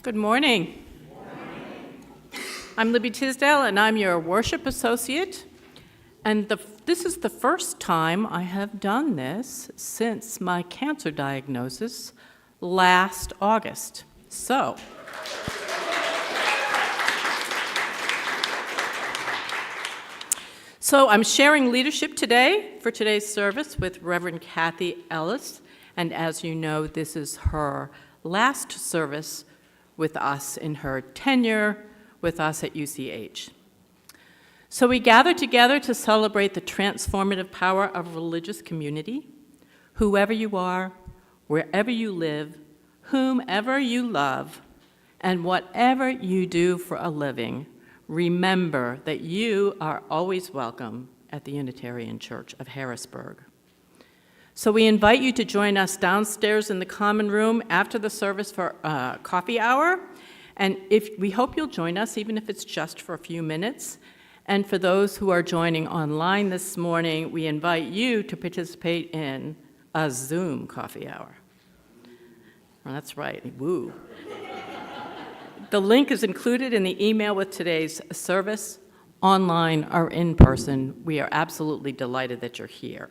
Good morning. I'm Libby Tisdale, and I'm your worship associate. And this is the first time I have done this since my cancer diagnosis last August. So I'm sharing leadership today for today's service with Reverend Kathy Ellis. And as you know, this is her last service with us in her tenure with us at UCH. So we gather together to celebrate the transformative power of religious community. Whoever you are, wherever you live, whomever you love, and whatever you do for a living, remember that you are always welcome at the Unitarian Church of Harrisburg. So we invite you to join us downstairs in the common room after the service for coffee hour. And we hope you'll join us, even if it's just for a few minutes. And for those who are joining online this morning, we invite you to participate in a Zoom coffee hour. Well, that's right, woo. The link is included in the email with today's service, online or in person. We are absolutely delighted that you're here.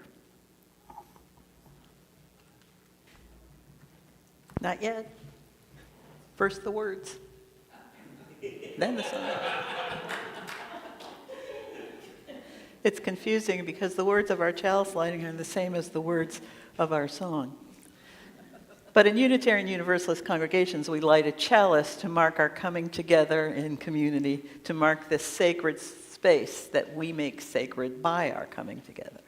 Not yet. First the words, then the song. It's confusing because the words of our chalice lighting are the same as the words of our song. But in Unitarian Universalist congregations, we light a chalice to mark our coming together in community, to mark this sacred space that we make sacred by our coming together.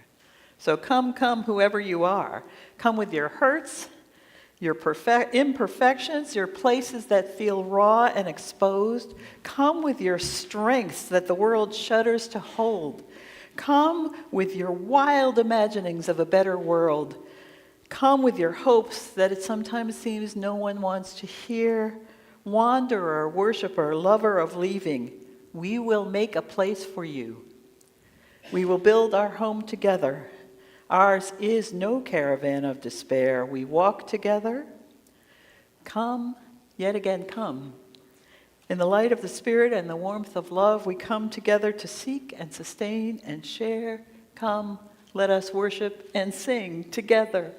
So come, whoever you are. Come with your hurts, your imperfections, your places that feel raw and exposed. Come with your strengths that the world shudders to hold. Come with your wild imaginings of a better world. Come with your hopes that it sometimes seems no one wants to hear. Wanderer, worshiper, lover of leaving, we will make a place for you. We will build our home together. Ours is no caravan of despair. We walk together. Come, yet again come. In the light of the Spirit and the warmth of love, we come together to seek and sustain and share. Come, let us worship and sing together.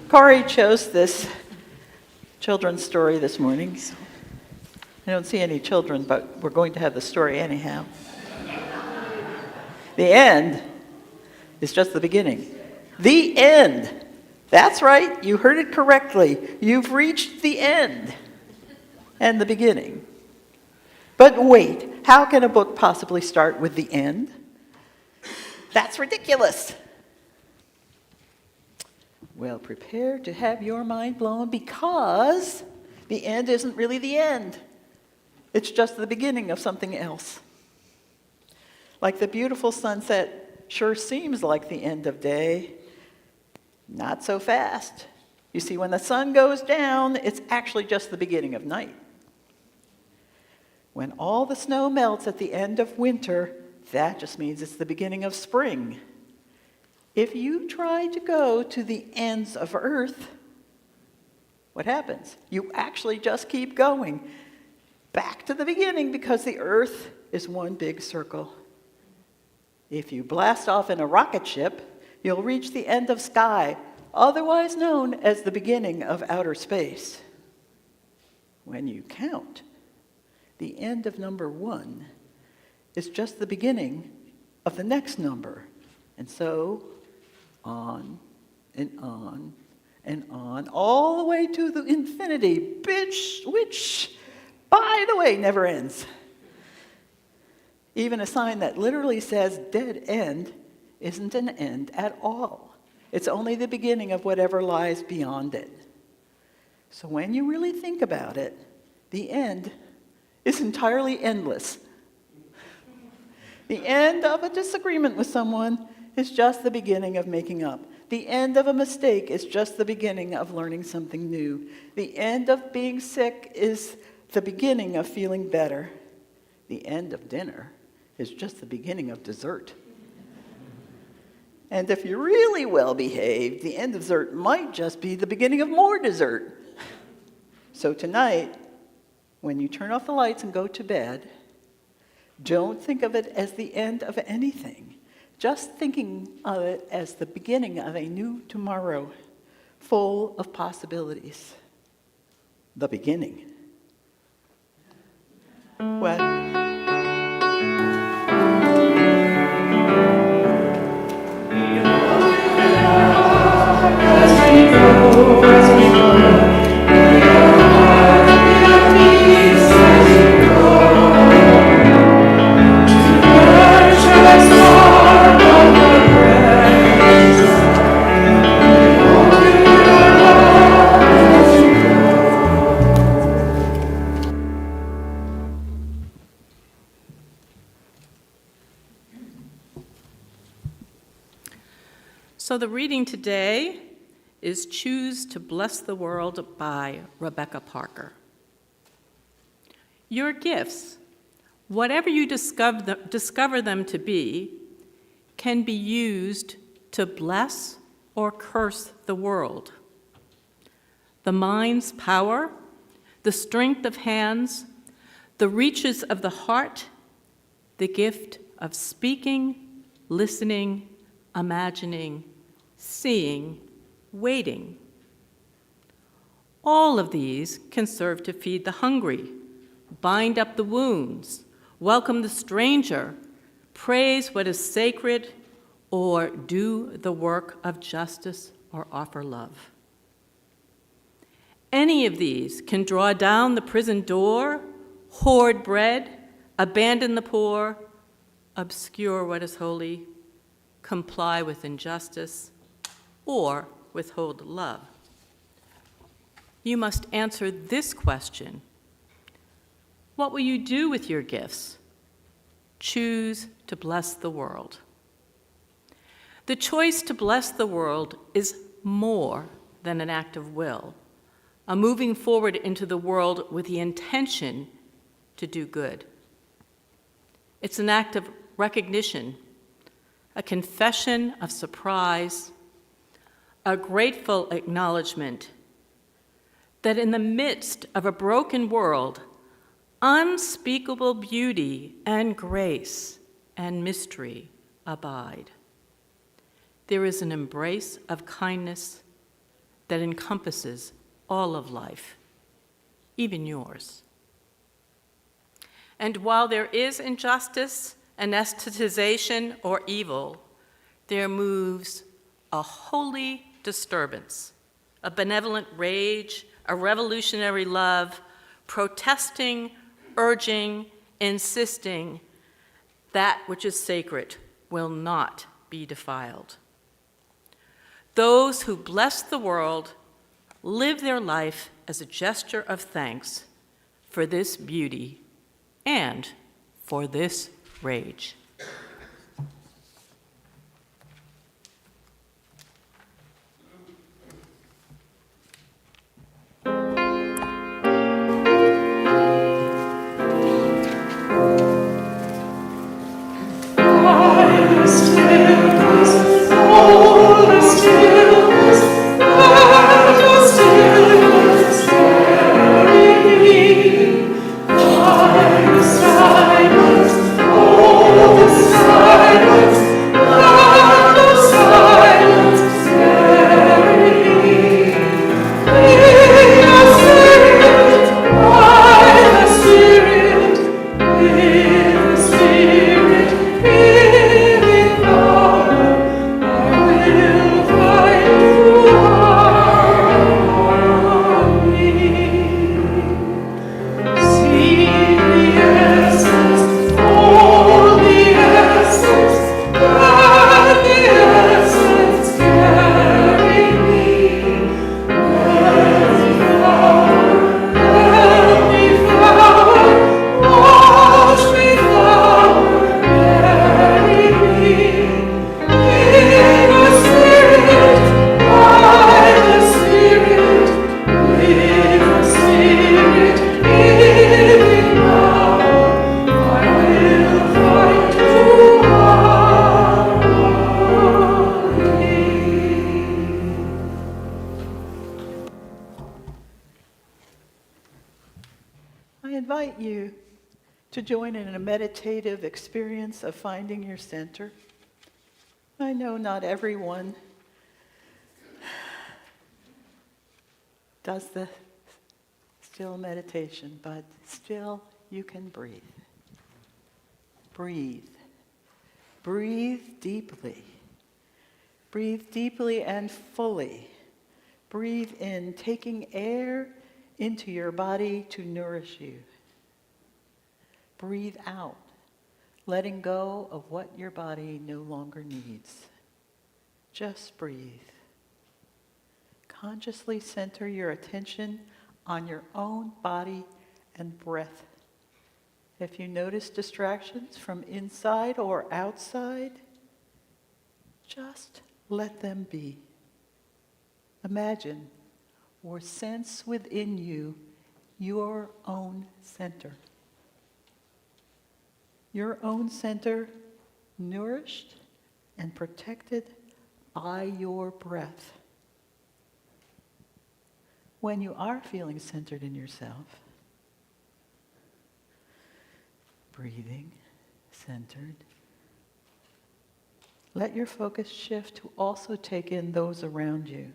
Corey chose this children's story this morning. I don't see any children, but we're going to have the story anyhow. The end is just the beginning. The end. That's right, you heard it correctly. You've reached the end and the beginning. But wait, how can a book possibly start with the end? That's ridiculous. Well, prepare to have your mind blown because The end isn't really the end. It's just the beginning of something else. Like the beautiful sunset sure seems like the end of day. Not so fast. You see, when the sun goes down, it's actually just the beginning of night. When all the snow melts at the end of winter, that just means it's the beginning of spring. If you try to go to the ends of Earth, what happens? You actually just keep going back to the beginning because the Earth is one big circle. If you blast off in a rocket ship, you'll reach the end of sky, otherwise known as the beginning of outer space. When you count, the end of number 1 is just the beginning of the next number. And so, on and on and on, all the way to the infinity, which, by the way, never ends. Even a sign that literally says dead end isn't an end at all. It's only the beginning of whatever lies beyond it. So when you really think about it, the end is entirely endless. The end of a disagreement with someone is just the beginning of making up. The end of a mistake is just the beginning of learning something new. The end of being sick is the beginning of feeling better. The end of dinner is just the beginning of dessert. And if you're really well behaved, the end of dessert might just be the beginning of more dessert. So tonight, when you turn off the lights and go to bed, don't think of it as the end of anything. Just thinking of it as the beginning of a new tomorrow, full of possibilities. The beginning. What? So the reading today is Choose to Bless the World by Rebecca Parker. Your gifts, whatever you discover them to be, can be used to bless or curse the world. The mind's power, the strength of hands, the reaches of the heart, the gift of speaking, listening, imagining, seeing, waiting. All of these can serve to feed the hungry, bind up the wounds, welcome the stranger, praise what is sacred, or do the work of justice or offer love. Any of these can draw down the prison door, hoard bread, abandon the poor, obscure what is holy, comply with injustice, or withhold love. You must answer this question: what will you do with your gifts? Choose to bless the world. The choice to bless the world is more than an act of will, a moving forward into the world with the intention to do good. It's an act of recognition, a confession of surprise, a grateful acknowledgement that in the midst of a broken world, unspeakable beauty and grace and mystery abide. There is an embrace of kindness that encompasses all of life, even yours. And while there is injustice, anesthetization, or evil, there moves a holy disturbance, a benevolent rage, a revolutionary love, protesting, urging, insisting that which is sacred will not be defiled. Those who bless the world live their life as a gesture of thanks for this beauty and for this rage. I invite you to join in a meditative experience of finding your center. I know not everyone does the still meditation, but still you can breathe. Breathe. Breathe deeply. Breathe deeply and fully. Breathe in, taking air into your body to nourish you. Breathe out, letting go of what your body no longer needs. Just breathe. Consciously center your attention on your own body and breath. If you notice distractions from inside or outside, just let them be. Imagine or sense within you your own center. Your own center nourished and protected by your breath. When you are feeling centered in yourself, breathing, centered, let your focus shift to also take in those around you.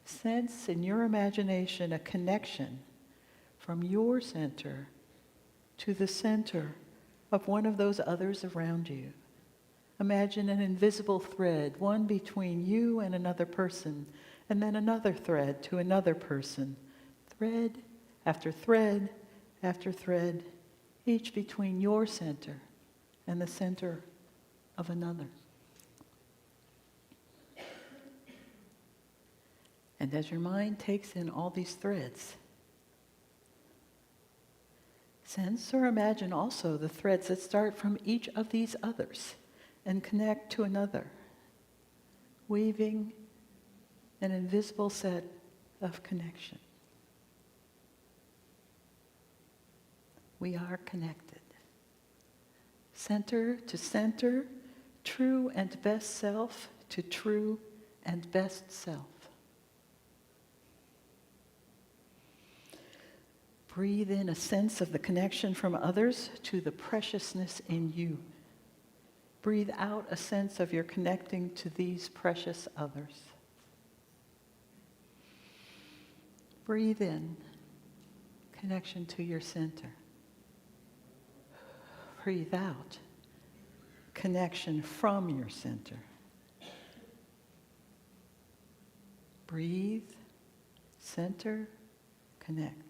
Sense in your imagination a connection from your center to the center of one of those others around you. Imagine an invisible thread, one between you and another person, and then another thread to another person. Thread after thread after thread, each between your center and the center of another. And as your mind takes in all these threads, sense or imagine also the threads that start from each of these others and connect to another, weaving an invisible set of connection. We are connected. Center to center, true and best self to true and best self. Breathe in a sense of the connection from others to the preciousness in you. Breathe out a sense of your connecting to these precious others. Breathe in connection to your center. Breathe out connection from your center. Breathe, center, connect.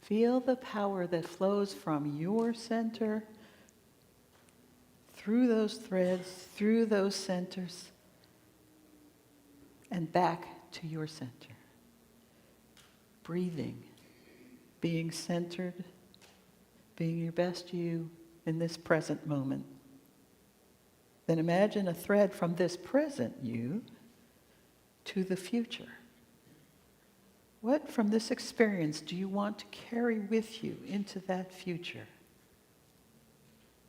Feel the power that flows from your center through those threads, through those centers, and back to your center. Breathing, being centered, being your best you in this present moment. Then imagine a thread from this present you to the future. What from this experience do you want to carry with you into that future?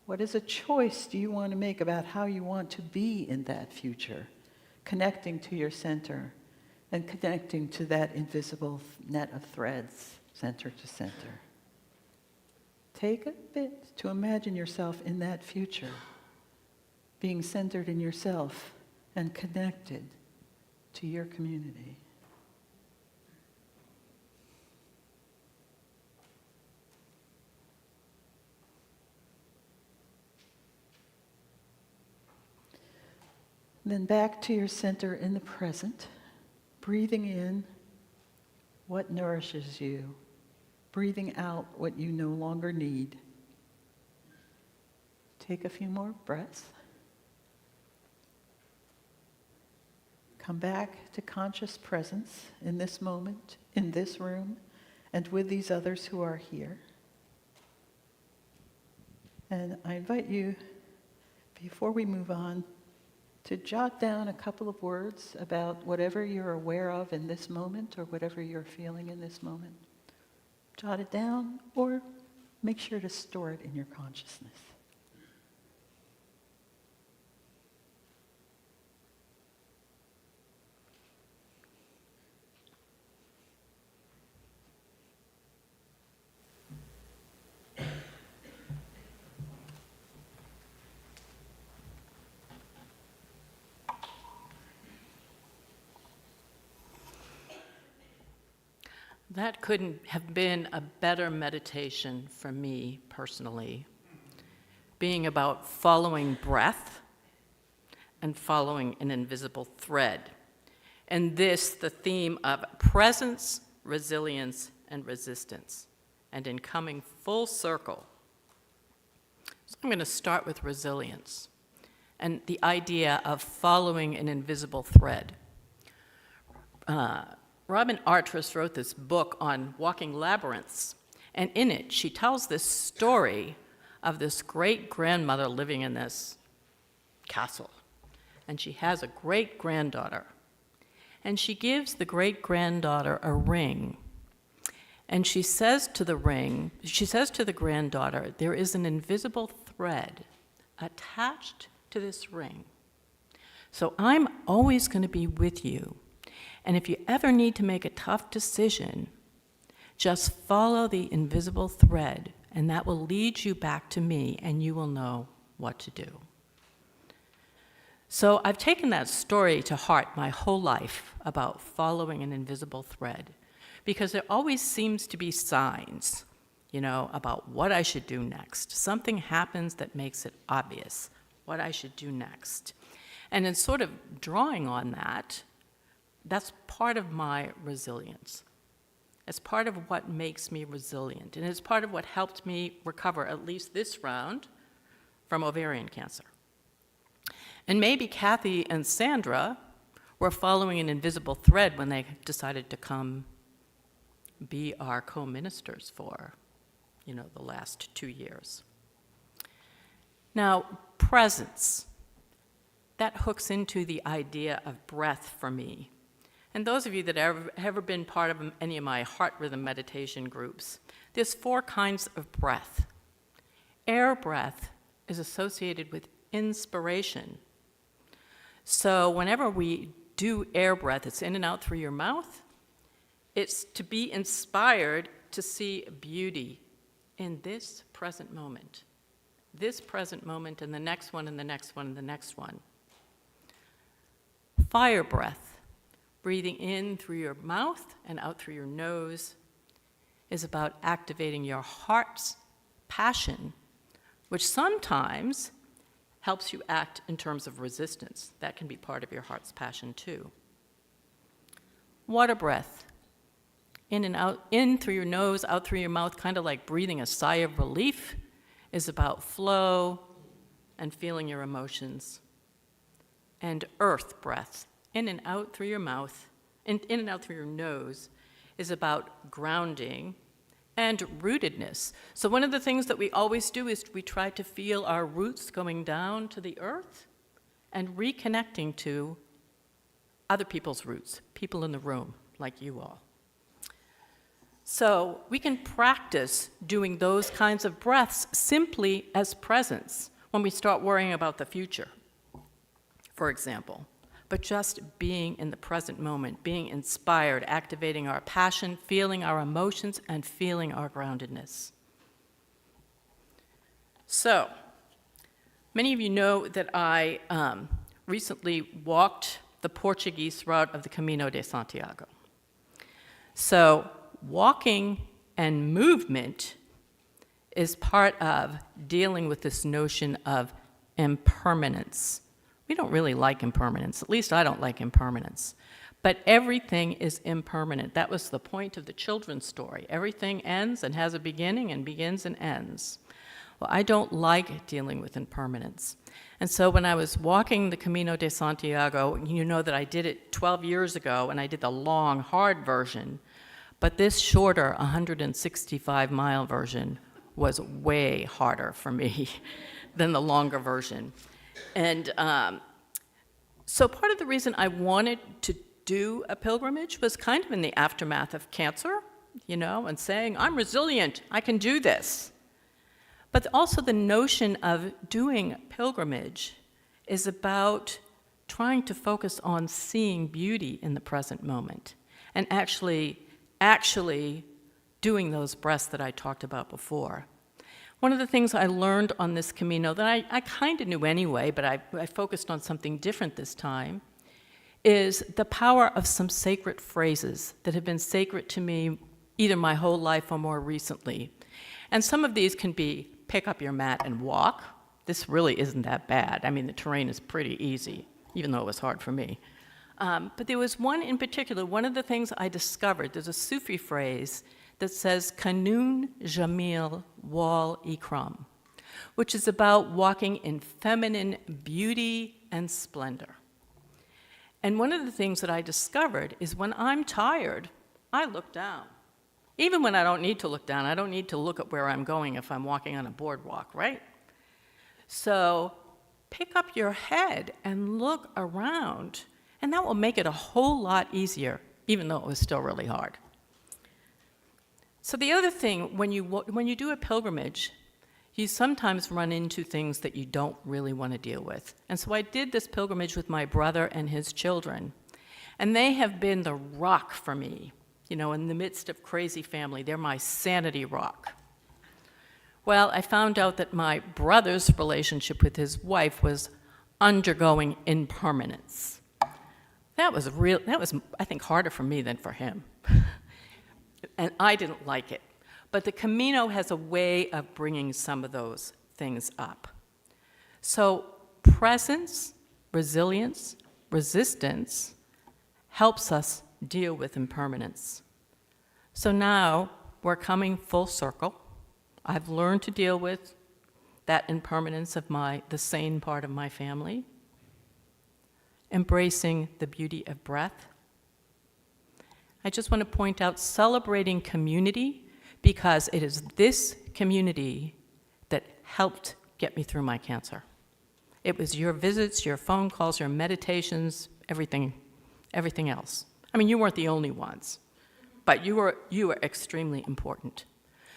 What is a choice do you want to make about how you want to be in that future, connecting to your center and connecting to that invisible net of threads, center to center? Take a bit to imagine yourself in that future, being centered in yourself and connected to your community. Then back to your center in the present, breathing in what nourishes you, breathing out what you no longer need. Take a few more breaths. Come back to conscious presence in this moment, in this room, and with these others who are here. And I invite you, before we move on, to jot down a couple of words about whatever you're aware of in this moment or whatever you're feeling in this moment. Jot it down or make sure to store it in your consciousness. That couldn't have been a better meditation for me personally, being about following breath and following an invisible thread. And this, the theme of presence, resilience, and resistance. And in coming full circle, so I'm going to start with resilience and the idea of following an invisible thread. Robin Artris wrote this book on walking labyrinths, and in it she tells this story of this great-grandmother living in this castle, and she has a great-granddaughter, and she gives the great-granddaughter a ring, and she says to the granddaughter, there is an invisible thread attached to this ring, so I'm always going to be with you. And if you ever need to make a tough decision, just follow the invisible thread, and that will lead you back to me, and you will know what to do. So I've taken that story to heart my whole life about following an invisible thread, because there always seems to be signs, about what I should do next. Something happens that makes it obvious what I should do next. And in sort of drawing on that, that's part of my resilience. It's part of what makes me resilient, and it's part of what helped me recover, at least this round, from ovarian cancer. And maybe Kathy and Sandra were following an invisible thread when they decided to come be our co-ministers for, the last 2 years. Now, presence, that hooks into the idea of breath for me. And those of you that have ever been part of any of my heart rhythm meditation groups, there's 4 kinds of breath. Air breath is associated with inspiration. So whenever we do air breath, it's in and out through your mouth. It's to be inspired to see beauty in this present moment and the next one and the next one and the next one. Fire breath, breathing in through your mouth and out through your nose, is about activating your heart's passion, which sometimes helps you act in terms of resistance. That can be part of your heart's passion too. Water breath, in and out, in through your nose, out through your mouth, kind of like breathing a sigh of relief, is about flow and feeling your emotions. And earth breath, in and out through your mouth in and out through your nose, is about grounding and rootedness. So one of the things that we always do is we try to feel our roots going down to the earth and reconnecting to other people's roots, people in the room, like you all. So we can practice doing those kinds of breaths simply as presence when we start worrying about the future, for example. But just being in the present moment, being inspired, activating our passion, feeling our emotions, and feeling our groundedness. So, many of you know that I recently walked the Portuguese route of the Camino de Santiago. So, walking and movement is part of dealing with this notion of impermanence. We don't really like impermanence. At least I don't like impermanence. But everything is impermanent. That was the point of the children's story. Everything ends and has a beginning and begins and ends. Well, I don't like dealing with impermanence. And so when I was walking the Camino de Santiago, you know that I did it 12 years ago, and I did the long, hard version. But this shorter, 165-mile version was way harder for me than the longer version. And so part of the reason I wanted to do a pilgrimage was kind of in the aftermath of cancer, and saying, I'm resilient, I can do this. But also the notion of doing pilgrimage is about trying to focus on seeing beauty in the present moment and actually doing those breaths that I talked about before. One of the things I learned on this Camino that I kind of knew anyway, but I focused on something different this time, is the power of some sacred phrases that have been sacred to me either my whole life or more recently. And some of these can be pick up your mat and walk. This really isn't that bad. I mean, the terrain is pretty easy, even though it was hard for me. But there was one in particular, one of the things I discovered, there's a Sufi phrase that says, Kanun Jamil Wal Ikram, which is about walking in feminine beauty and splendor. And one of the things that I discovered is when I'm tired, I look down. Even when I don't need to look down, I don't need to look at where I'm going if I'm walking on a boardwalk, right? So pick up your head and look around, and that will make it a whole lot easier, even though it was still really hard. So the other thing, when you do a pilgrimage, you sometimes run into things that you don't really want to deal with. And so I did this pilgrimage with my brother and his children, and they have been the rock for me. In the midst of crazy family, they're my sanity rock. Well, I found out that my brother's relationship with his wife was undergoing impermanence. That was, I think, harder for me than for him. And I didn't like it. But the Camino has a way of bringing some of those things up. So presence, resilience, resistance helps us deal with impermanence. So now we're coming full circle. I've learned to deal with that impermanence of the sane part of my family, embracing the beauty of breath. I just want to point out celebrating community, because it is this community that helped get me through my cancer. It was your visits, your phone calls, your meditations, everything else. I mean, you weren't the only ones, but you were extremely important.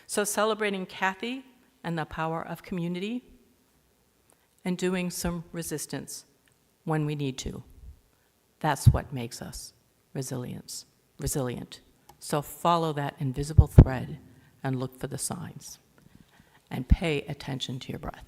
So celebrating Kathy and the power of community, and doing some resistance when we need to. That's what makes us resilient. So follow that invisible thread and look for the signs, and pay attention to your breath.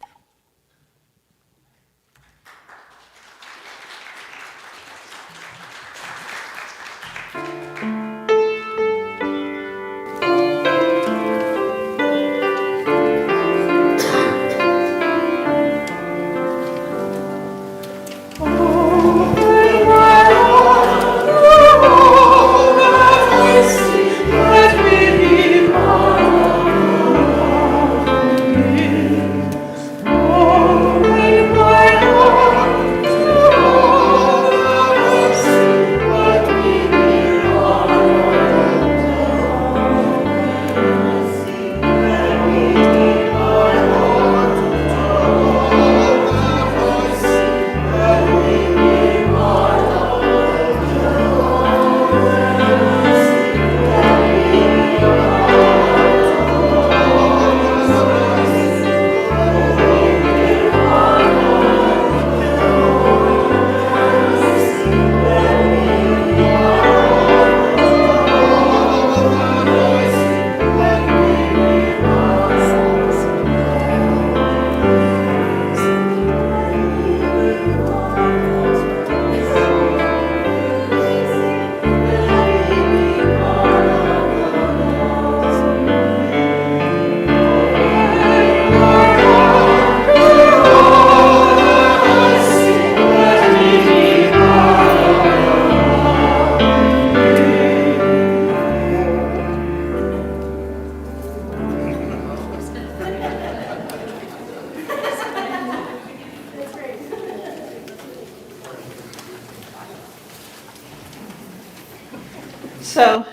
So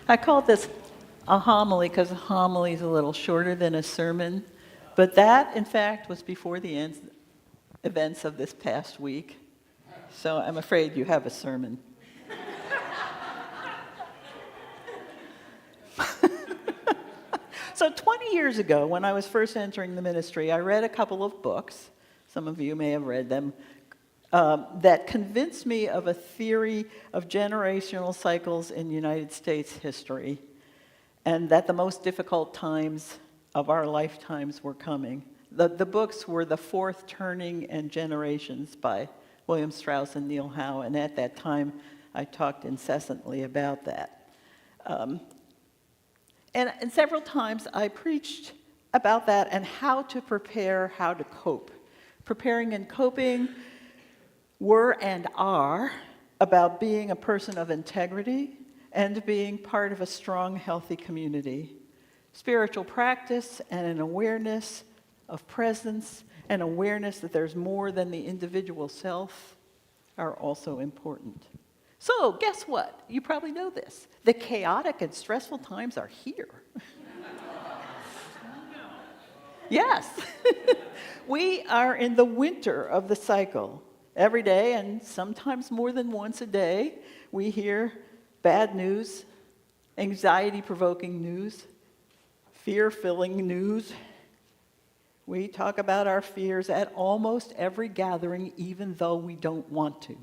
I called this a homily because a homily is a little shorter than a sermon. But that, in fact, was before the events of this past week. So I'm afraid you have a sermon. So 20 years ago, when I was first entering the ministry, I read a couple of books, some of you may have read them, that convinced me of a theory of generational cycles in United States history, and that the most difficult times of our lifetimes were coming. The books were The Fourth Turning and Generations by William Strauss and Neil Howe, and at that time, I talked incessantly about that. And several times I preached about that and how to prepare, how to cope. Preparing and coping were and are about being a person of integrity and being part of a strong, healthy community. Spiritual practice and an awareness of presence and awareness that there's more than the individual self are also important. So, guess what? You probably know this. The chaotic and stressful times are here. Yes. We are in the winter of the cycle. Every day, and sometimes more than once a day, we hear bad news, anxiety-provoking news, fear-filling news. We talk about our fears at almost every gathering, even though we don't want to.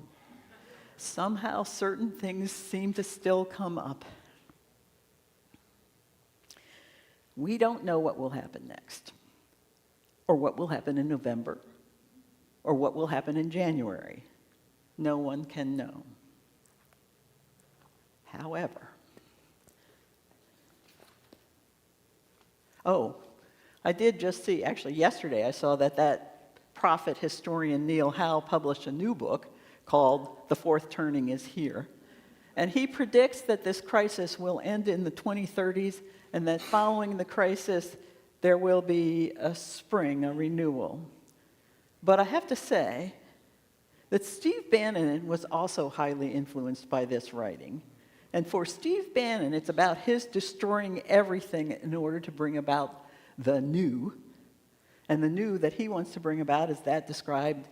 Somehow, certain things seem to still come up. We don't know what will happen next, or what will happen in November, or what will happen in January. No one can know. However, I did just see, actually yesterday I saw that prophet historian Neil Howe published a new book called The Fourth Turning is Here. And he predicts that this crisis will end in the 2030s and that following the crisis there will be a spring, a renewal. But I have to say that Steve Bannon was also highly influenced by this writing. And for Steve Bannon, it's about his destroying everything in order to bring about the new. And the new that he wants to bring about is that described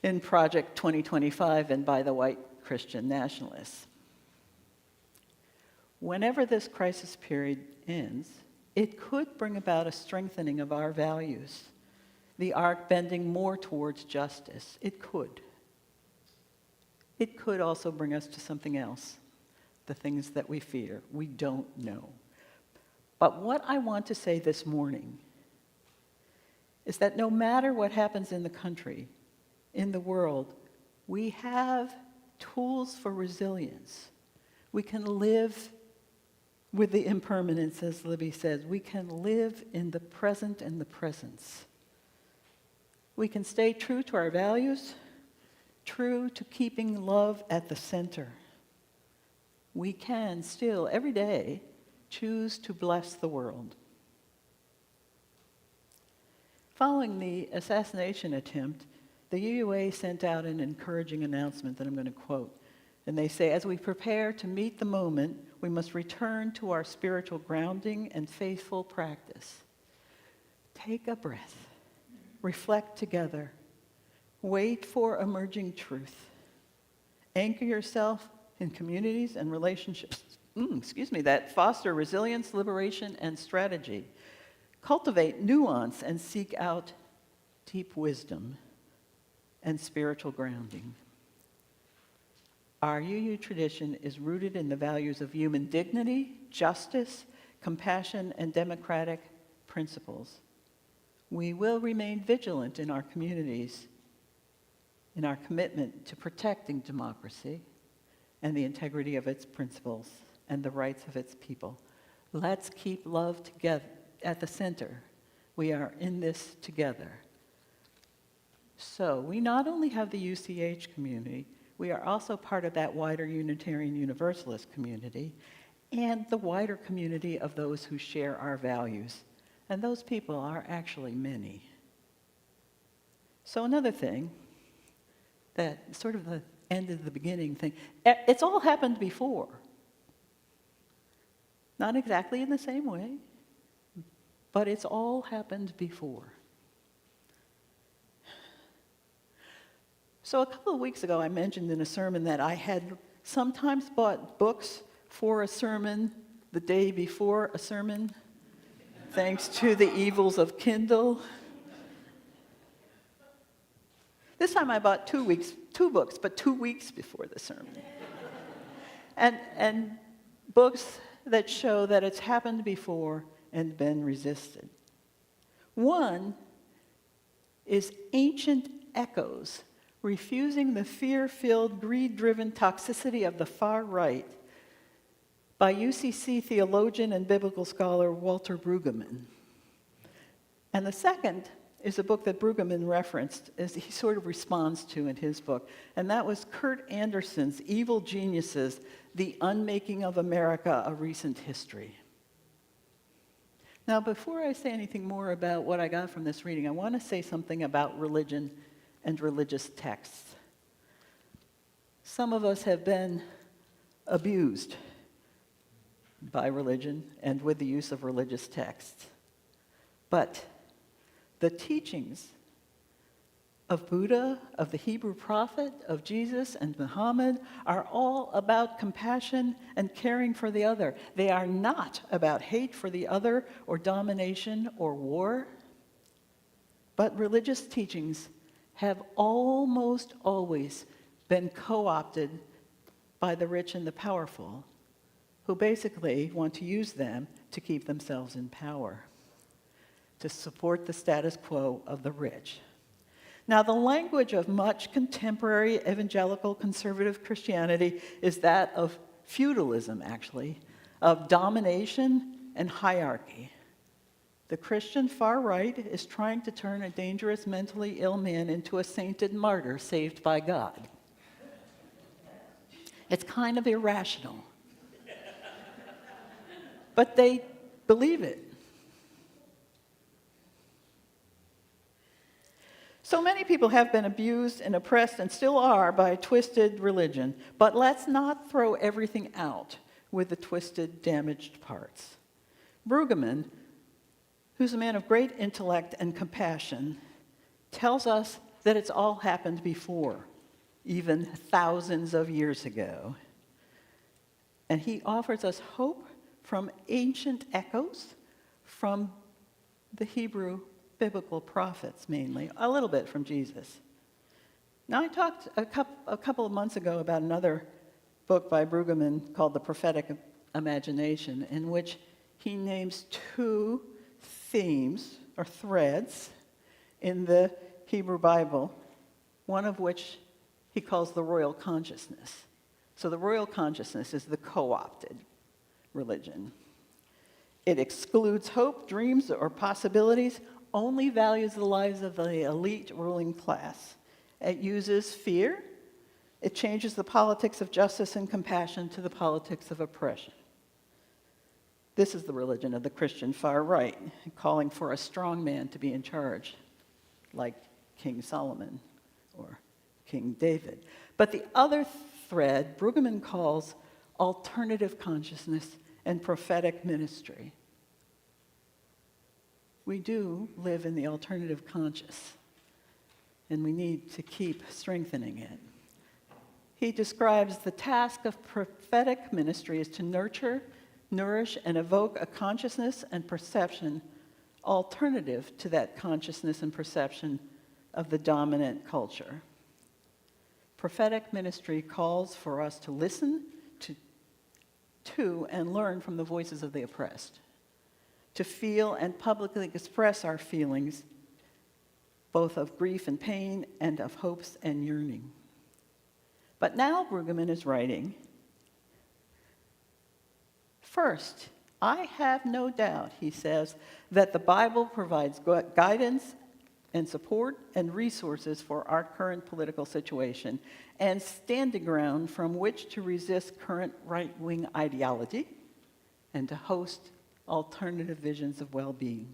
in Project 2025 and by the white Christian nationalists. Whenever this crisis period ends, it could bring about a strengthening of our values, the arc bending more towards justice. It could. It could also bring us to something else, the things that we fear. We don't know. But what I want to say this morning is that no matter what happens in the country, in the world, we have tools for resilience. We can live with the impermanence, as Libby says. We can live in the present and the presence. We can stay true to our values, true to keeping love at the center. We can still, every day, choose to bless the world. Following the assassination attempt, the UUA sent out an encouraging announcement that I'm going to quote. And they say, as we prepare to meet the moment, we must return to our spiritual grounding and faithful practice. Take a breath. Reflect together. Wait for emerging truth. Anchor yourself in communities and relationships that foster resilience, liberation, and strategy. Cultivate nuance and seek out deep wisdom and spiritual grounding. Our UU tradition is rooted in the values of human dignity, justice, compassion, and democratic principles. We will remain vigilant in our communities, in our commitment to protecting democracy and the integrity of its principles and the rights of its people. Let's keep love together at the center. We are in this together. So we not only have the UCH community, we are also part of that wider Unitarian Universalist community and the wider community of those who share our values. And those people are actually many. So another thing, that sort of the end of the beginning thing, it's all happened before. Not exactly in the same way, but it's all happened before. So a couple of weeks ago, I mentioned in a sermon that I had sometimes bought books for a sermon the day before a sermon, thanks to the evils of Kindle. This time I bought two books, but 2 weeks before the sermon. And books that show that it's happened before and been resisted. One is Ancient Echoes, Refusing the Fear-Filled, Greed-Driven Toxicity of the Far Right, by UCC theologian and biblical scholar Walter Brueggemann. And the second is a book that Brueggemann referenced, as he sort of responds to in his book, and that was Kurt Andersen's Evil Geniuses, The Unmaking of America, A Recent History. Now, before I say anything more about what I got from this reading, I want to say something about religion and religious texts. Some of us have been abused by religion and with the use of religious texts. But the teachings of Buddha, of the Hebrew prophet, of Jesus and Muhammad are all about compassion and caring for the other. They are not about hate for the other or domination or war. But religious teachings have almost always been co-opted by the rich and the powerful, who basically want to use them to keep themselves in power, to support the status quo of the rich. Now, the language of much contemporary evangelical conservative Christianity is that of feudalism, actually, of domination and hierarchy. The Christian far right is trying to turn a dangerous, mentally ill man into a sainted martyr saved by God. It's kind of irrational. But they believe it. So many people have been abused and oppressed and still are by twisted religion. But let's not throw everything out with the twisted, damaged parts. Brueggemann, who's a man of great intellect and compassion, tells us that it's all happened before, even thousands of years ago. And he offers us hope from ancient echoes, from the Hebrew biblical prophets mainly, a little bit from Jesus. Now, I talked a couple of months ago about another book by Brueggemann called The Prophetic Imagination, in which he names two themes or threads in the Hebrew Bible, one of which he calls the royal consciousness. So the royal consciousness is the co-opted religion. It excludes hope, dreams, or possibilities, only values the lives of the elite ruling class. It uses fear. It changes the politics of justice and compassion to the politics of oppression. This is the religion of the Christian far right, calling for a strong man to be in charge, like King Solomon or King David. But the other thread, Brueggemann calls alternative consciousness and prophetic ministry. We do live in the alternative conscious, and we need to keep strengthening it. He describes the task of prophetic ministry as to nurture, nourish, and evoke a consciousness and perception alternative to that consciousness and perception of the dominant culture. Prophetic ministry calls for us to listen to and learn from the voices of the oppressed, to feel and publicly express our feelings, both of grief and pain and of hopes and yearning. But now Brueggemann is writing, first, I have no doubt, he says, that the Bible provides guidance and support and resources for our current political situation and standing ground from which to resist current right-wing ideology and to host alternative visions of well-being.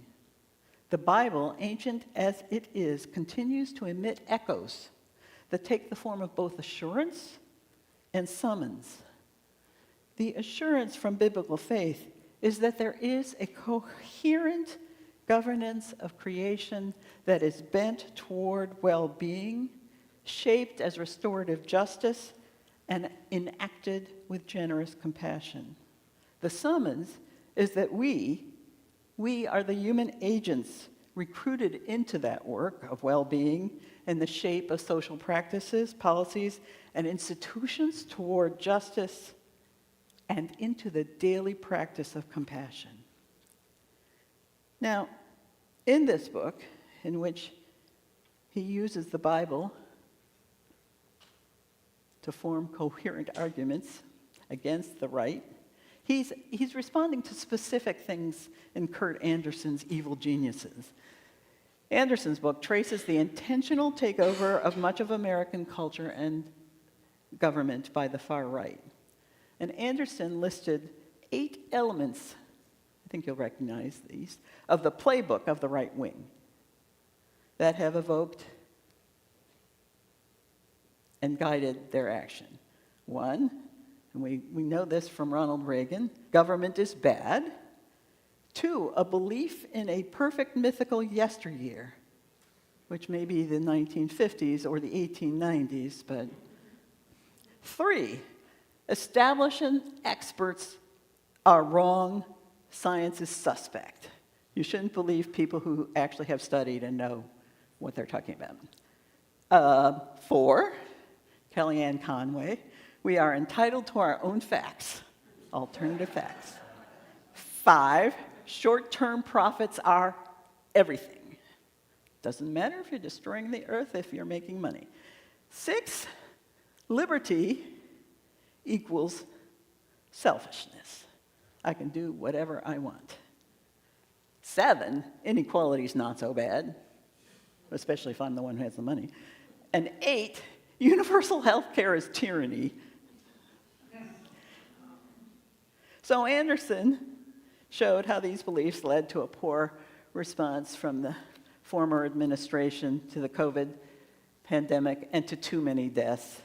The Bible, ancient as it is, continues to emit echoes that take the form of both assurance and summons. The assurance from biblical faith is that there is a coherent governance of creation that is bent toward well-being, shaped as restorative justice, and enacted with generous compassion. The summons is that we are the human agents recruited into that work of well-being in the shape of social practices, policies, and institutions toward justice, and into the daily practice of compassion. Now, in this book, in which he uses the Bible to form coherent arguments against the right, he's responding to specific things in Kurt Anderson's Evil Geniuses. Anderson's book traces the intentional takeover of much of American culture and government by the far right. And Anderson listed 8 elements, I think you'll recognize these, of the playbook of the right wing that have evoked and guided their action. 1, and we know this from Ronald Reagan, government is bad. 2, a belief in a perfect mythical yesteryear, which may be the 1950s or the 1890s, but 3, establishing experts are wrong, science is suspect. You shouldn't believe people who actually have studied and know what they're talking about. 4, Kellyanne Conway, we are entitled to our own facts, alternative facts. 5, short-term profits are everything. Doesn't matter if you're destroying the earth if you're making money. 6, liberty equals selfishness. I can do whatever I want. 7, inequality is not so bad, especially if I'm the one who has the money. And 8, universal health care is tyranny. So Anderson showed how these beliefs led to a poor response from the former administration to the COVID pandemic and to too many deaths.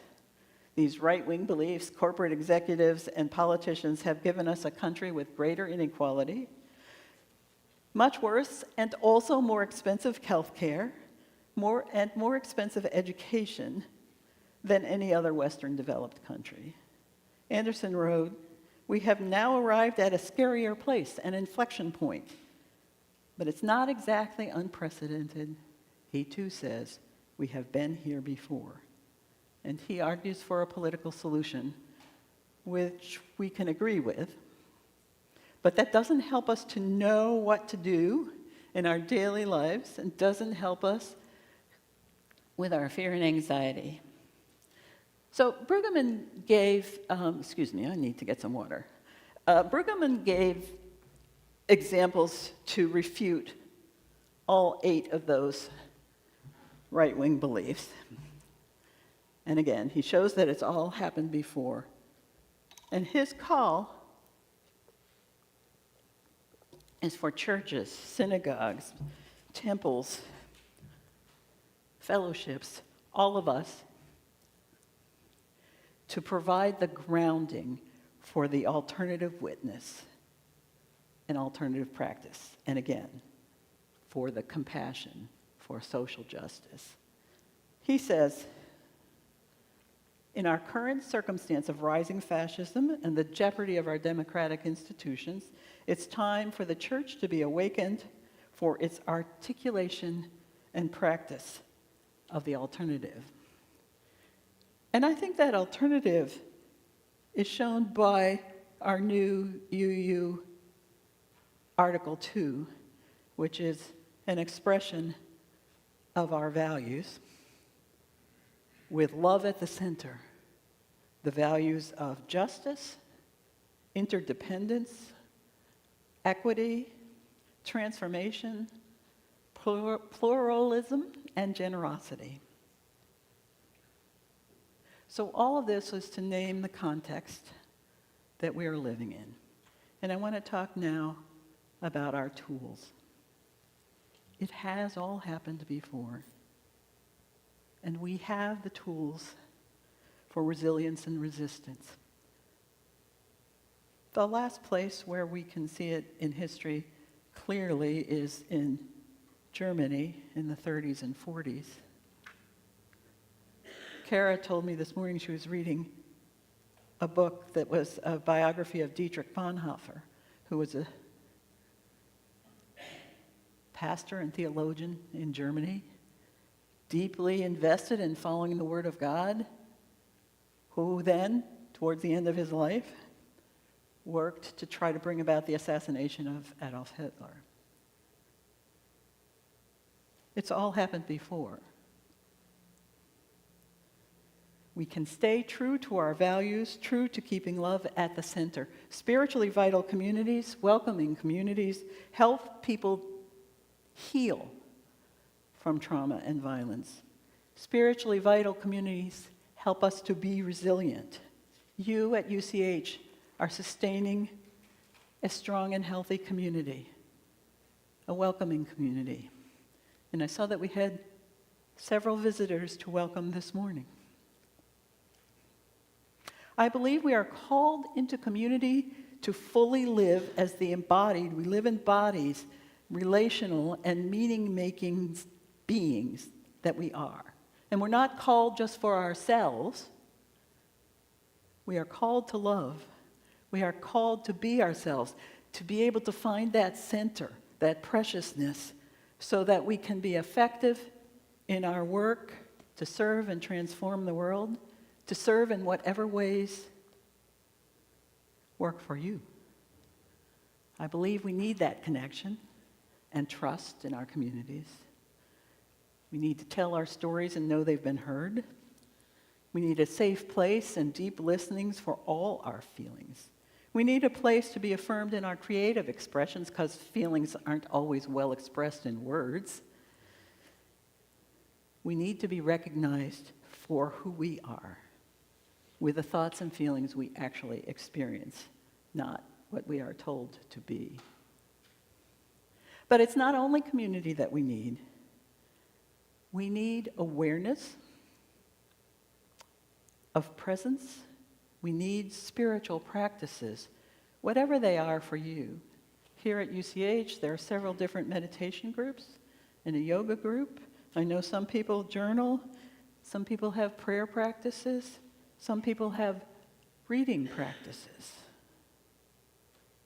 These right-wing beliefs, corporate executives, and politicians have given us a country with greater inequality, much worse and also more expensive health care, more expensive education than any other Western developed country. Anderson wrote, "We have now arrived at a scarier place, an inflection point. But it's not exactly unprecedented." He too says, "We have been here before." And he argues for a political solution, which we can agree with. But that doesn't help us to know what to do in our daily lives and doesn't help us with our fear and anxiety. So Brueggemann gave, I need to get some water. Brueggemann gave examples to refute all 8 of those right-wing beliefs. And again, he shows that it's all happened before. And his call is for churches, synagogues, temples, fellowships, all of us, to provide the grounding for the alternative witness and alternative practice. And again, for the compassion for social justice. He says, in our current circumstance of rising fascism and the jeopardy of our democratic institutions, it's time for the church to be awakened for its articulation and practice of the alternative. And I think that alternative is shown by our new UU Article 2, which is an expression of our values, with love at the center, the values of justice, interdependence, equity, transformation, pluralism, and generosity. So all of this is to name the context that we are living in. And I want to talk now about our tools. It has all happened before. And we have the tools for resilience and resistance. The last place where we can see it in history clearly is in Germany in the 30s and 40s. Kara told me this morning she was reading a book that was a biography of Dietrich Bonhoeffer, who was a pastor and theologian in Germany, deeply invested in following the Word of God, who then, towards the end of his life, worked to try to bring about the assassination of Adolf Hitler. It's all happened before. We can stay true to our values, true to keeping love at the center. Spiritually vital communities, welcoming communities, help people heal from trauma and violence. Spiritually vital communities help us to be resilient. You at UCH are sustaining a strong and healthy community, a welcoming community. And I saw that we had several visitors to welcome this morning. I believe we are called into community to fully live as the embodied, we live in bodies, relational and meaning-making beings that we are. And we're not called just for ourselves. We are called to love. We are called to be ourselves, to be able to find that center, that preciousness, so that we can be effective in our work to serve and transform the world, to serve in whatever ways work for you. I believe we need that connection and trust in our communities. We need to tell our stories and know they've been heard. We need a safe place and deep listenings for all our feelings. We need a place to be affirmed in our creative expressions because feelings aren't always well expressed in words. We need to be recognized for who we are, with the thoughts and feelings we actually experience, not what we are told to be. But it's not only community that we need. We need awareness of presence. We need spiritual practices, whatever they are for you. Here at UCH, there are several different meditation groups and a yoga group. I know some people journal, some people have prayer practices, some people have reading practices.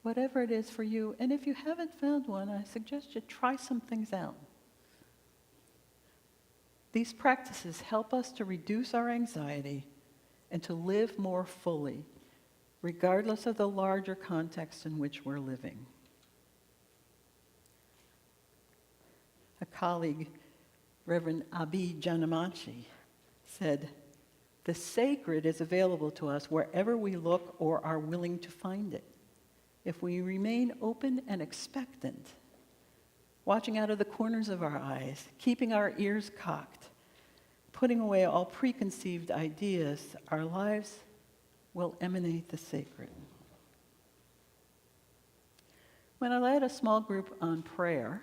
Whatever it is for you, and if you haven't found one, I suggest you try some things out. These practices help us to reduce our anxiety and to live more fully, regardless of the larger context in which we're living. A colleague, Reverend Abi Janamachi, said, "The sacred is available to us wherever we look or are willing to find it. If we remain open and expectant, watching out of the corners of our eyes, keeping our ears cocked, putting away all preconceived ideas, our lives will emanate the sacred." When I led a small group on prayer,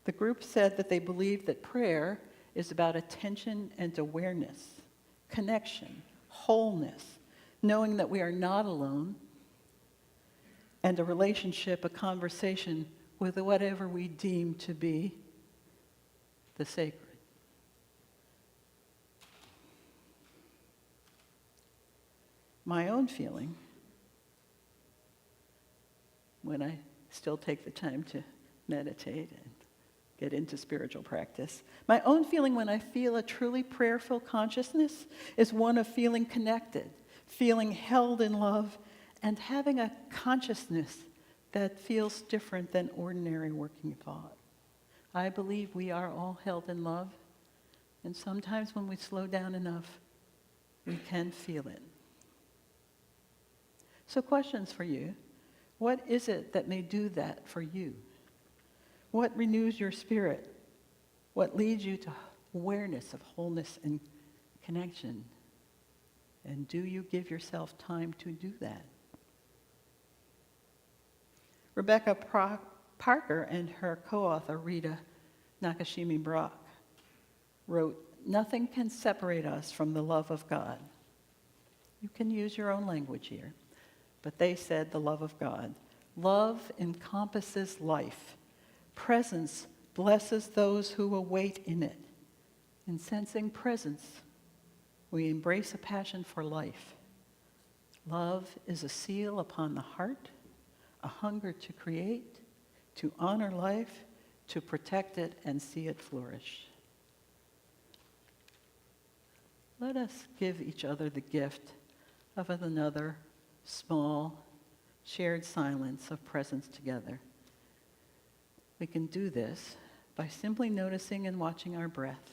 the group said that they believed that prayer is about attention and awareness, connection, wholeness, knowing that we are not alone, and a relationship, a conversation with whatever we deem to be the sacred. My own feeling, when I still take the time to meditate and get into spiritual practice, my own feeling when I feel a truly prayerful consciousness is one of feeling connected, feeling held in love, and having a consciousness that feels different than ordinary working thought. I believe we are all held in love, and sometimes when we slow down enough, we can feel it. So questions for you. What is it that may do that for you? What renews your spirit? What leads you to awareness of wholeness and connection? And do you give yourself time to do that? Rebecca Parker and her co-author, Rita Nakashimi Brock, wrote, "Nothing can separate us from the love of God." You can use your own language here. but they said the love of God. Love encompasses life. Presence blesses those who await in it. In sensing presence, we embrace a passion for life. Love is a seal upon the heart, a hunger to create, to honor life, to protect it and see it flourish. Let us give each other the gift of another small, shared silence of presence together. We can do this by simply noticing and watching our breath.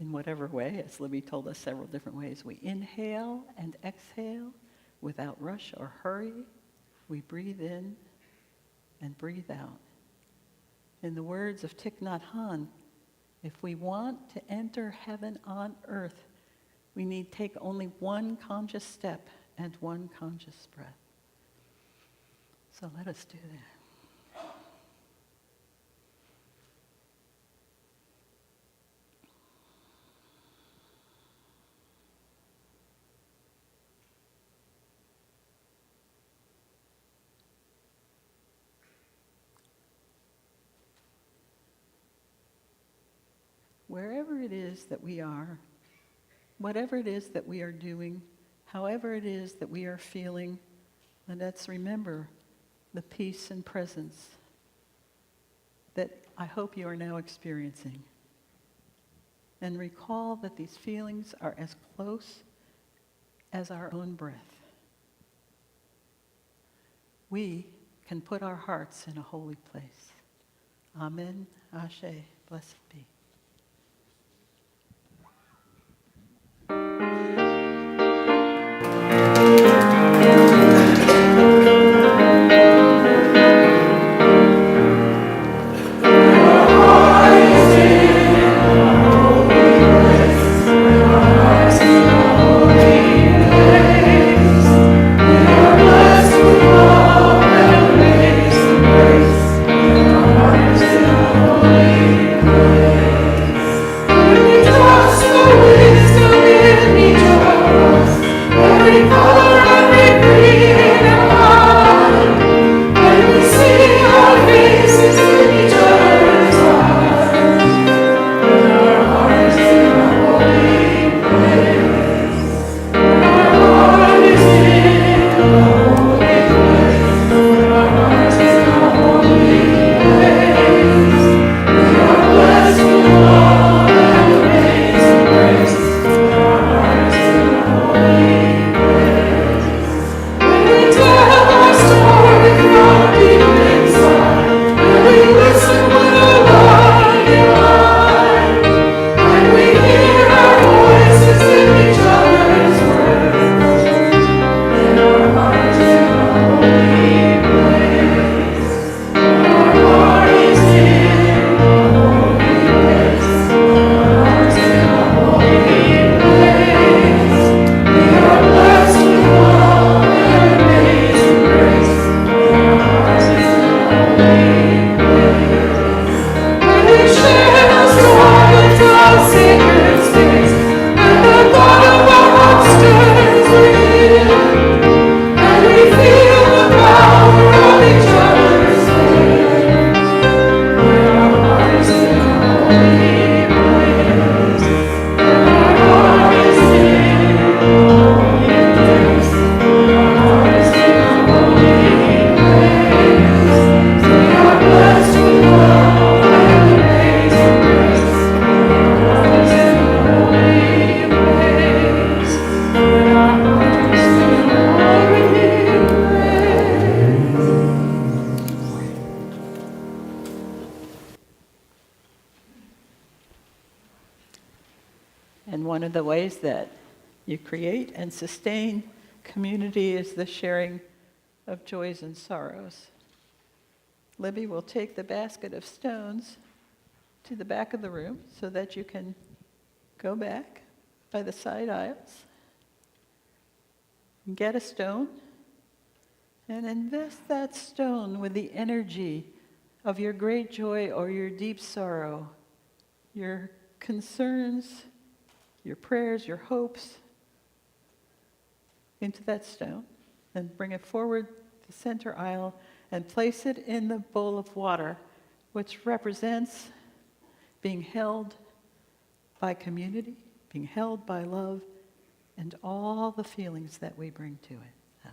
In whatever way, as Libby told us several different ways, we inhale and exhale without rush or hurry. We breathe in and breathe out. In the words of Thich Nhat Hanh, if we want to enter heaven on earth, we need take only one conscious step and one conscious breath. So let us do that. Wherever it is that we are, whatever it is that we are doing, however it is that we are feeling, let's remember the peace and presence that I hope you are now experiencing. And recall that these feelings are as close as our own breath. We can put our hearts in a holy place. Amen, Ashe, blessed be. And one of the ways that you create and sustain community is the sharing of joys and sorrows. Libby will take the basket of stones to the back of the room so that you can go back by the side aisles, get a stone, and invest that stone with the energy of your great joy or your deep sorrow, your concerns, your prayers, your hopes, into that stone. and bring it forward the center aisle and place it in the bowl of water, which represents being held by community, being held by love, and all the feelings that we bring to it. So.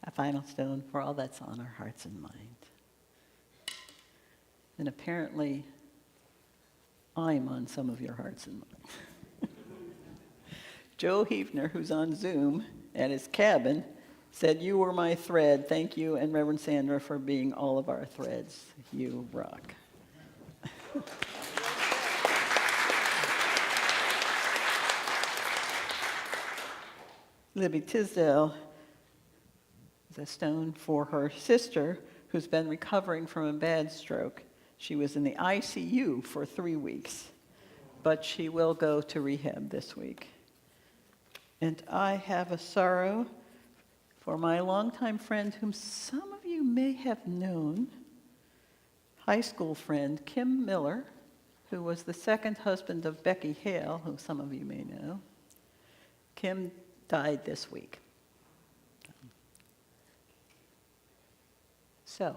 A final stone for all that's on our hearts and mind. And apparently, I'm on some of your hearts and minds. Joe Hefner, who's on Zoom at his cabin, said, "You were my thread. Thank you, and Reverend Sandra, for being all of our threads. You rock." Libby Tisdale is a stone for her sister who's been recovering from a bad stroke. She was in the ICU for 3 weeks, but she will go to rehab this week. And I have a sorrow for my longtime friend, whom some of you may have known, high school friend Kim Miller, who was the second husband of Becky Hale, who some of you may know. Kim died this week. So,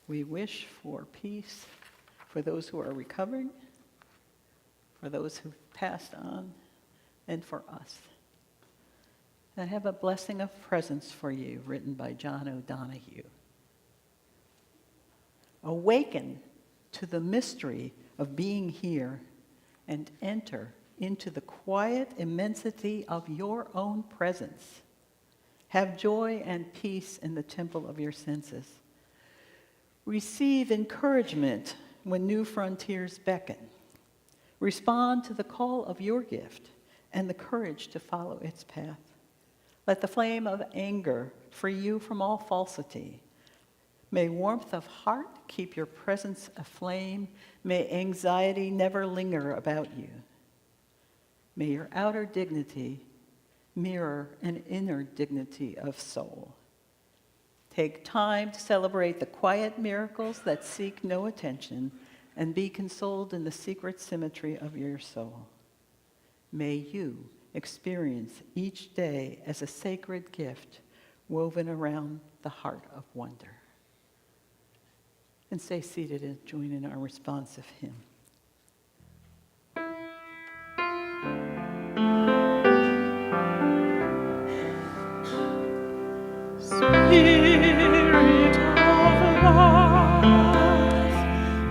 we wish for peace for those who are recovering, for those who've passed on, and for us. I have a blessing of presence for you, written by John O'Donohue. Awaken to the mystery of being here and enter into the quiet immensity of your own presence. Have joy and peace in the temple of your senses. Receive encouragement when new frontiers beckon. Respond to the call of your gift and the courage to follow its path. Let the flame of anger free you from all falsity. May warmth of heart keep your presence aflame. May anxiety never linger about you. May your outer dignity mirror an inner dignity of soul. Take time to celebrate the quiet miracles that seek no attention and be consoled in the secret symmetry of your soul. May you experience each day as a sacred gift woven around the heart of wonder. And stay seated and join in our responsive hymn. Spirit of life,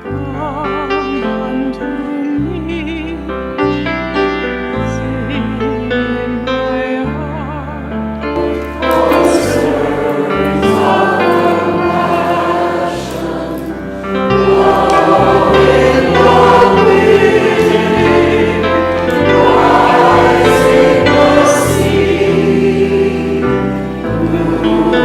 come unto me. Sing in my heart. Stirrings of compassion, love in the wind, rising the sea. Move in the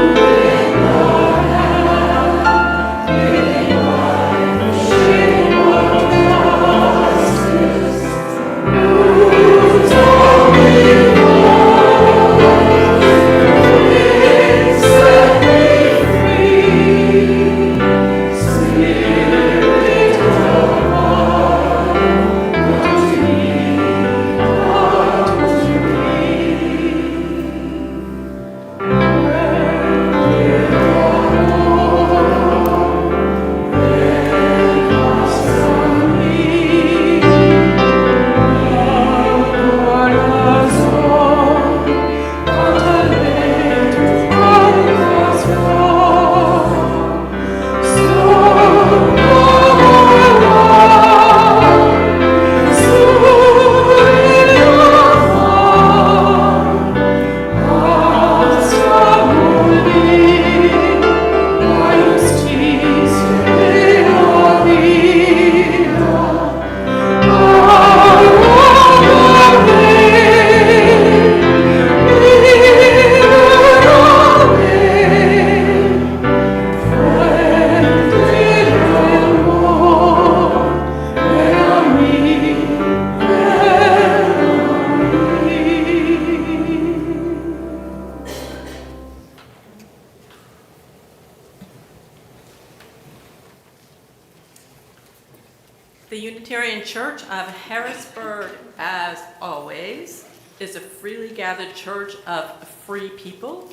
The Unitarian Church of Harrisburg, as always, is a freely gathered church of free people.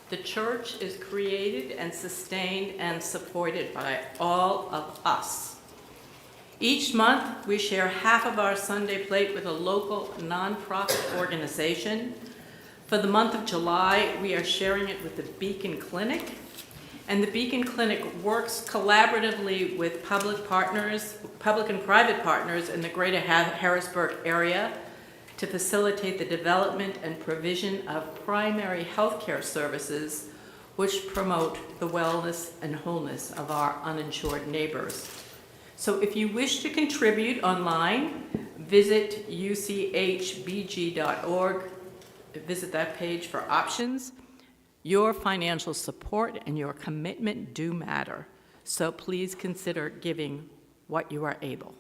The church is created and sustained and supported by all of us. Each month, we share half of our Sunday plate with a local nonprofit organization. For the month of July, we are sharing it with the Beacon Clinic. And the Beacon Clinic works collaboratively with public and private partners in the greater Harrisburg area to facilitate the development and provision of primary health care services which promote the wellness and wholeness of our uninsured neighbors. So if you wish to contribute online, visit uchbg.org, visit that page for options. Your financial support and your commitment do matter, so please consider giving what you are able.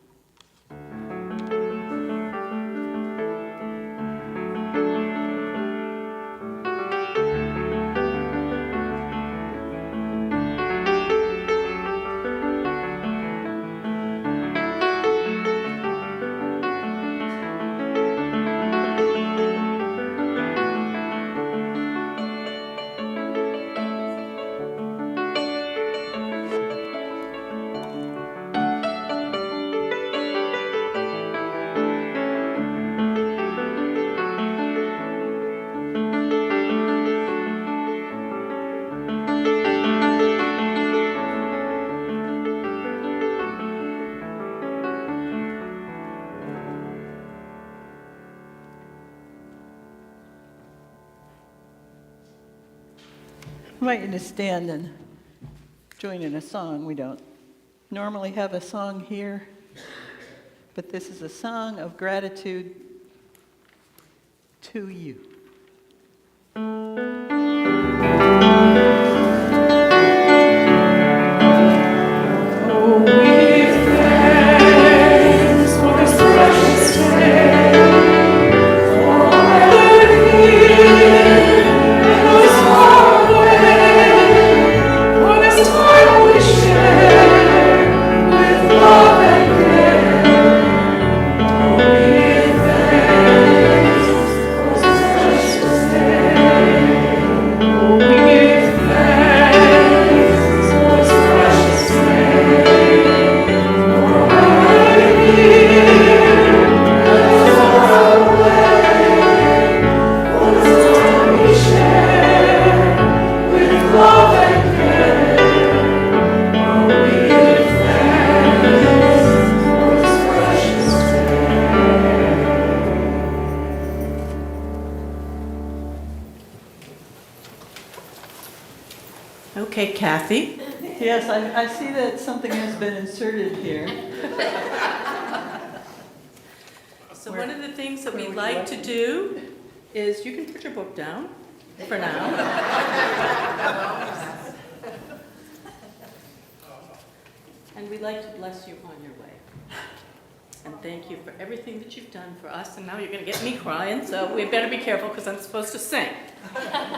invite you to stand and join in a song. We don't normally have a song here, but this is a song of gratitude to you. Okay, Kathy. Yes, I see that something has been inserted here. So one of the things that we like to do is, you can put your book down for now. And we'd like to bless you on your way. And thank you for everything that you've done for us. And now you're going to get me crying, so we better be careful because I'm supposed to sing.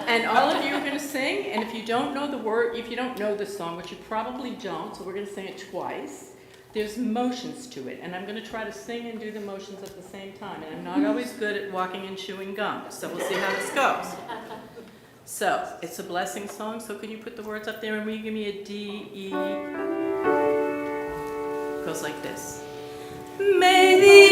And all of you are going to sing, and if you don't know the word, if you don't know the song, which you probably don't, so we're going to sing it twice, there's motions to it. And I'm going to try to sing and do the motions at the same time. And I'm not always good at walking and chewing gum, so we'll see how this goes. So, it's a blessing song, so could you put the words up there, and will you give me a D, E? It goes like this. May the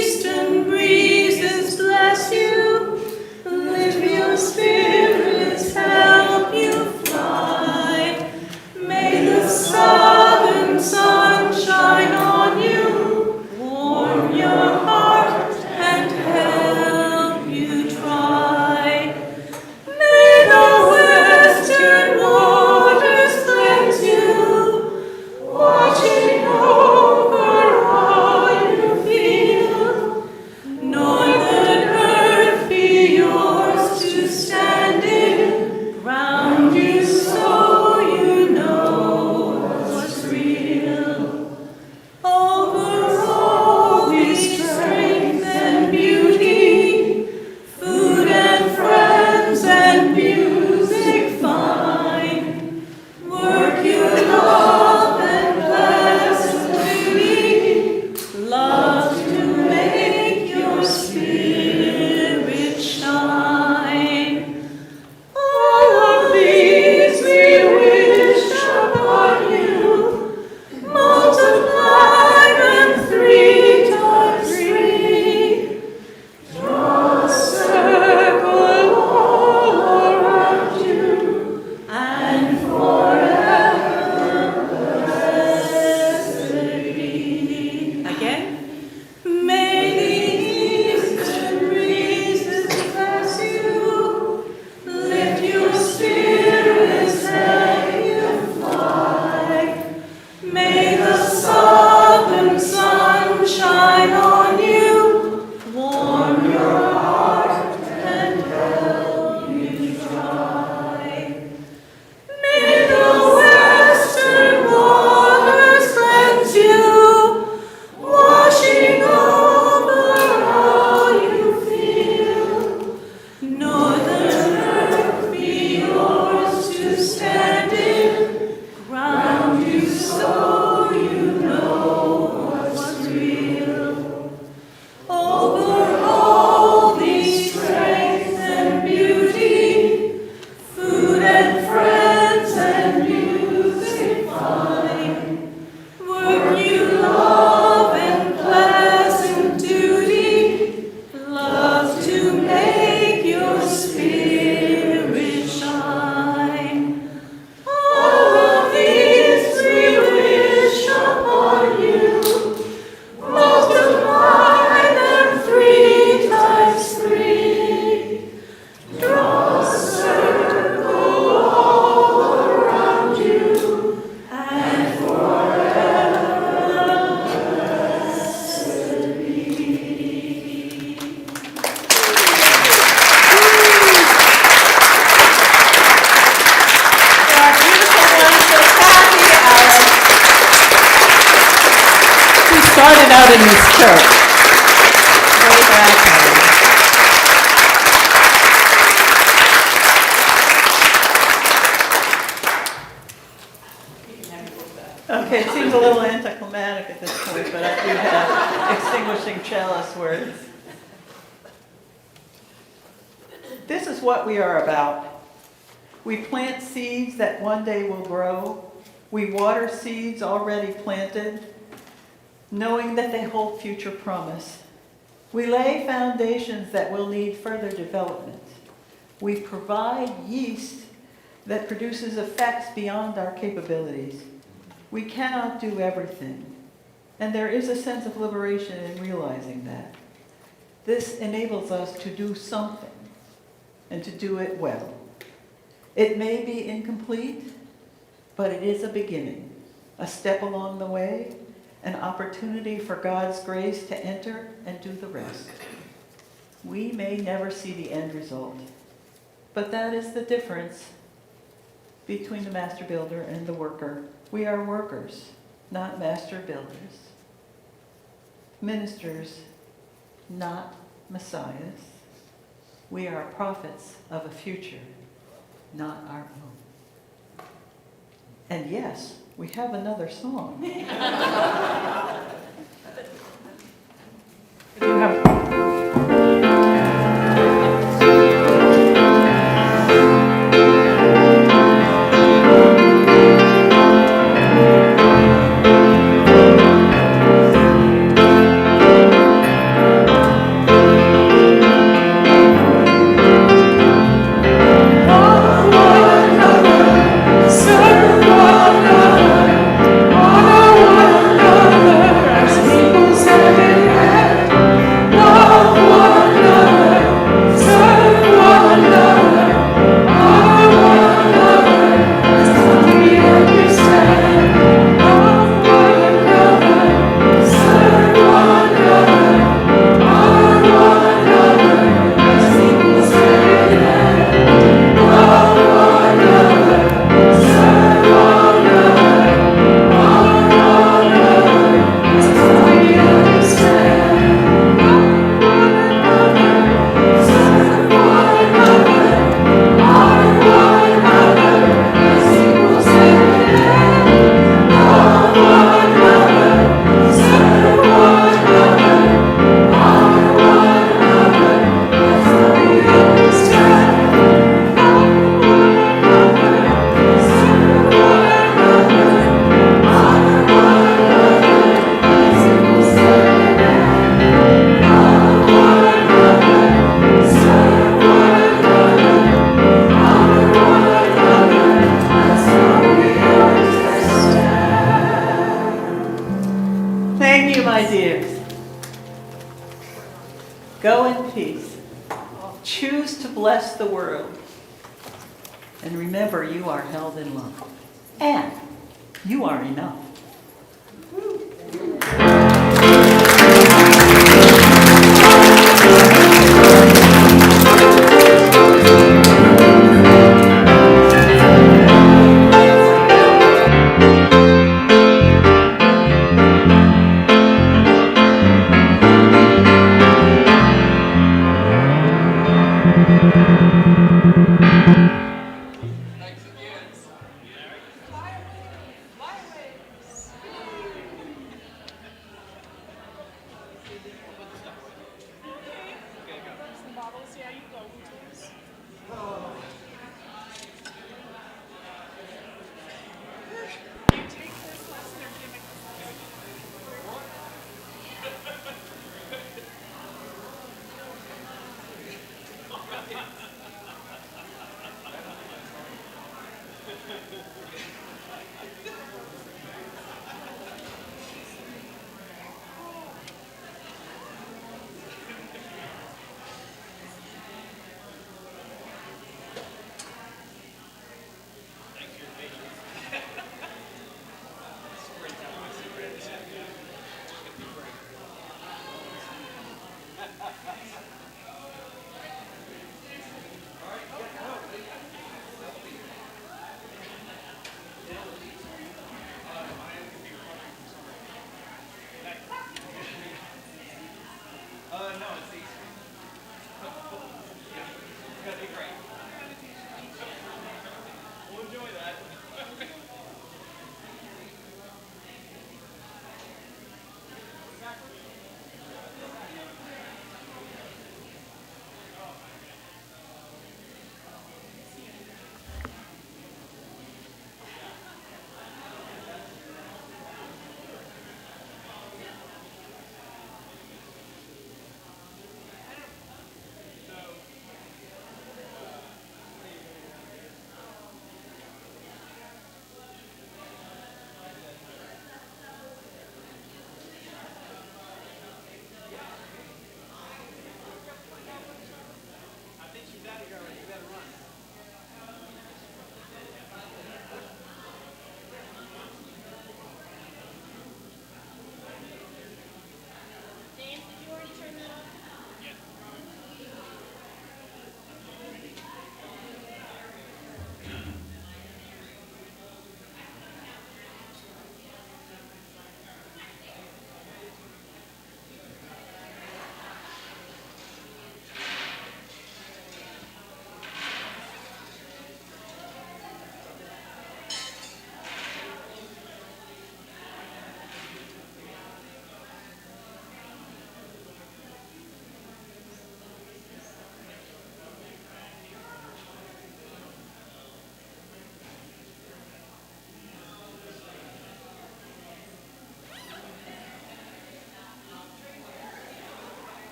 eastern breezes bless you, lift your spirits, help you fly. May the southern sun shine on you, warm your heart and help you try. May the western waters cleanse you, watching over all you feel. Northern earth started out in this church. Way back when. Okay, it seems a little anticlimactic at this point, but I do have extinguishing chalice words. This is what we are about. We plant seeds that one day will grow. We water seeds already planted, knowing that they hold future promise. We lay foundations that will need further development. We provide yeast that produces effects beyond our capabilities. We cannot do everything, and there is a sense of liberation in realizing that. This enables us to do something, and to do it well. It may be incomplete, but it is a beginning, a step along the way, an opportunity for God's grace to enter and do the rest. We may never see the end result, but that is the difference between the master builder and the worker. We are workers, not master builders. Ministers, not messiahs. We are prophets of a future, not our own. And yes, we have another song. You have Go in peace. Choose to bless the world. And remember, you are held in love. And you are enough.